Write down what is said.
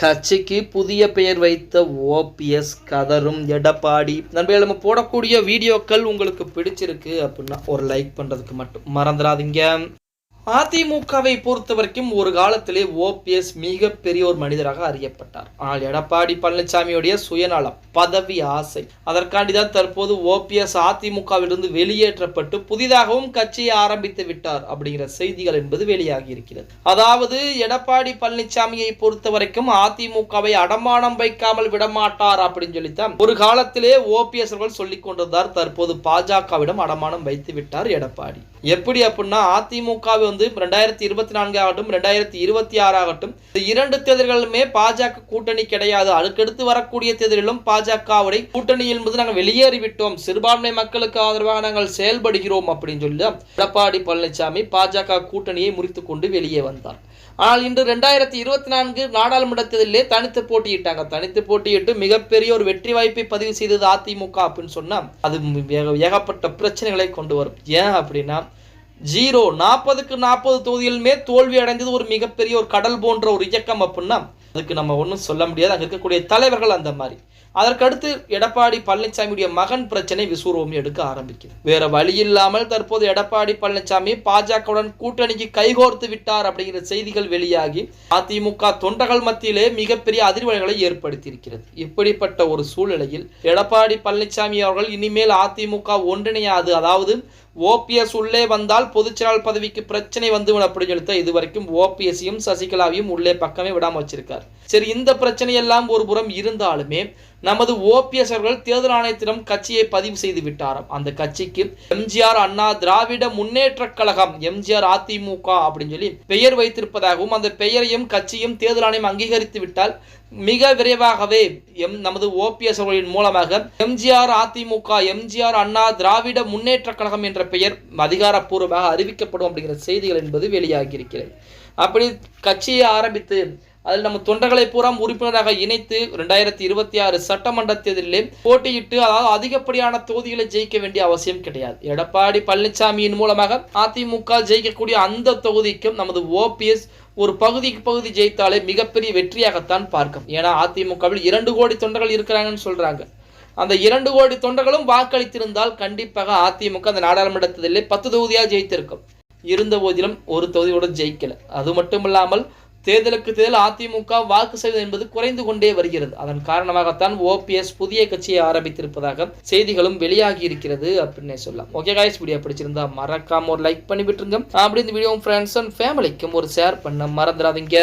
கட்சிக்கு புதிய பெயர் வைத்த ஓபிஎஸ் கதரும் எடப்பாடி. நண்பர்களே, நம்ம போடக்கூடிய வீடியோக்கள் உங்களுக்கு பிடிச்சிருக்கு அப்படின்னா ஒரு லைக் பண்றதுக்கு மட்டும் மறந்துடாதீங்க. அதிமுகவை பொறுத்த வரைக்கும் ஒரு காலத்திலே ஓபிஎஸ் மிகப்பெரிய ஒரு மனிதராக அறியப்பட்டார். ஆனால் எடப்பாடி பழனிசாமியுடைய சுயநலம், பதவி ஆசை, அதற்காண்டிதான் தற்போது ஓபிஎஸ் அதிமுகவிலிருந்து வெளியேற்றப்பட்டு புதிதாகவும் கட்சியை ஆரம்பித்து விட்டார் அப்படிங்கிற செய்திகள் என்பது வெளியாகி இருக்கிறது. அதாவது எடப்பாடி பழனிசாமியை பொறுத்த வரைக்கும் அதிமுகவை அடமானம் வைக்காமல் விடமாட்டார் அப்படின்னு சொல்லித்தான் ஒரு காலத்திலே ஓபிஎஸ் அவர்கள் சொல்லிக் கொண்டிருந்தார். தற்போது பாஜகவிடம் அடமானம் வைத்து விட்டார் எடப்பாடி. எப்படி அப்படின்னா அதிமுகவை 2024 ஆகட்டும் 2026 ஆகட்டும் இரண்டு தேர்தல்களுமே பாஜக கூட்டணி கிடையாது. அதுக்கடுத்து வரக்கூடிய தேர்தலிலும் பாஜகவுடைய கூட்டணி என்பது நாங்கள் வெளியேறிவிட்டோம், சிறுபான்மை மக்களுக்கு ஆதரவாக நாங்கள் செயல்படுகிறோம் அப்படின்னு சொல்லி எடப்பாடி பழனிசாமி பாஜக கூட்டணியை முறித்துக் கொண்டு வெளியே வந்தார். ஆனால் இன்று 2024 நாடாளுமன்ற தேர்தலிலே தனித்து போட்டியிட்டாங்க. தனித்து போட்டியிட்டு மிகப்பெரிய ஒரு வெற்றி வாய்ப்பை பதிவு செய்தது அதிமுக அப்படின்னு சொன்னா அது ஏகப்பட்ட பிரச்சனைகளை கொண்டு வரும். ஏன் அப்படின்னா 40க்கு 40 தொகுதிகளுமே தோல்வி அடைந்தது ஒரு மிகப்பெரிய ஒரு கடல் போன்ற ஒரு இயக்கம் அப்படின்னா அதுக்கு நம்ம ஒன்றும் சொல்ல முடியாது. அங்கே இருக்கக்கூடிய தலைவர்கள் அந்த மாதிரி. அதற்கடுத்து எடப்பாடி பழனிசாமியுடைய மகன் பிரச்சனை விஸ்வரூபம் எடுக்க ஆரம்பிக்குது. வேற வழி இல்லாமல் தற்போது எடப்பாடி பழனிசாமி பாஜகவுடன் கூட்டணிக்கு கைகோர்த்து விட்டார் அப்படிங்கிற செய்திகள் வெளியாகி அதிமுக தொண்டர்கள் மத்தியிலே மிகப்பெரிய அதிர்வலைகளை ஏற்படுத்தி இருக்கிறது. இப்படிப்பட்ட ஒரு சூழ்நிலையில் எடப்பாடி பழனிசாமி அவர்கள் இனிமேல் அதிமுக ஒன்றிணையாது, அதாவது ஓபிஎஸ் உள்ளே வந்தால் பொதுச்செயலாளர் பதவிக்கு பிரச்சனை வந்துவிடும் அப்படின்னு சொல்லிட்டு இதுவரைக்கும் ஓபிஎஸ்ஸையும் சசிகலாவையும் உள்ளே பக்கமே விடாம வச்சிருக்காரு. சரி, இந்த பிரச்சனை எல்லாம் ஒரு புறம் இருந்தாலுமே நமது ஓபிஎஸ் அவர்கள் தேர்தல் ஆணையத்திடம் கட்சியை பதிவு செய்து விட்டாராம். அந்த கட்சிக்கு எம்ஜிஆர் அண்ணா திராவிட முன்னேற்ற கழகம், எம்ஜிஆர் அதிமுக அப்படின்னு சொல்லி பெயர் வைத்திருப்பதாகவும் அந்த பெயரையும் கட்சியும் தேர்தல் ஆணையம் அங்கீகரித்து விட்டால் மிக விரைவாகவே நமது ஓபிஎஸ் அவர்களின் மூலமாக எம்ஜிஆர் அதிமுக, எம்ஜிஆர் அண்ணா திராவிட முன்னேற்ற கழகம் என்ற பெயர் அதிகாரப்பூர்வமாக அறிவிக்கப்படும் அப்படிங்கிற செய்திகள் என்பது வெளியாகி இருக்கிறது. அப்படி கட்சியை ஆரம்பித்து அதில் நம்ம தொண்டர்களை பூரா உறுப்பினராக இணைத்து 2026 சட்டமன்ற தேர்தலிலே போட்டியிட்டு, அதாவது அதிகப்படியான தொகுதிகளை ஜெயிக்க வேண்டிய அவசியம் கிடையாது. எடப்பாடி பழனிசாமியின் மூலமாக அதிமுக ஜெயிக்கக்கூடிய அந்த தொகுதிக்கும் நமது ஓபிஎஸ் ஒரு பகுதி ஜெயித்தாலே மிகப்பெரிய வெற்றியாகத்தான் பார்க்கும். ஏன்னா அதிமுகவில் 2 கோடி தொண்டர்கள் இருக்கிறாங்கன்னு சொல்றாங்க. அந்த 2 கோடி தொண்டர்களும் வாக்களித்திருந்தால் கண்டிப்பாக அதிமுக அந்த நாடாளுமன்ற தேர்தலிலே 10 தொகுதியாக ஜெயித்திருக்கும். இருந்த போதிலும் ஒரு தொகுதியோட ஜெயிக்கல. அது மட்டும் இல்லாமல் தேர்தலுக்கு தேர்தல் அதிமுக வாக்கு சதவீதம் என்பது குறைந்து கொண்டே வருகிறது. அதன் காரணமாகத்தான் ஓபிஎஸ் புதிய கட்சியை ஆரம்பித்திருப்பதாக செய்திகளும் வெளியாகி இருக்கிறது அப்படின்னு சொல்லலாம். ஓகே காய்ஸ், வீடியோ பிடிச்சிருந்தா மறக்காம ஒரு லைக் பண்ணி விட்டுருங்க. அப்படி இந்த வீடியோ ஃப்ரெண்ட்ஸ் அண்ட் ஃபேமிலிக்கும் ஒரு ஷேர் பண்ண மறந்துடாதீங்க.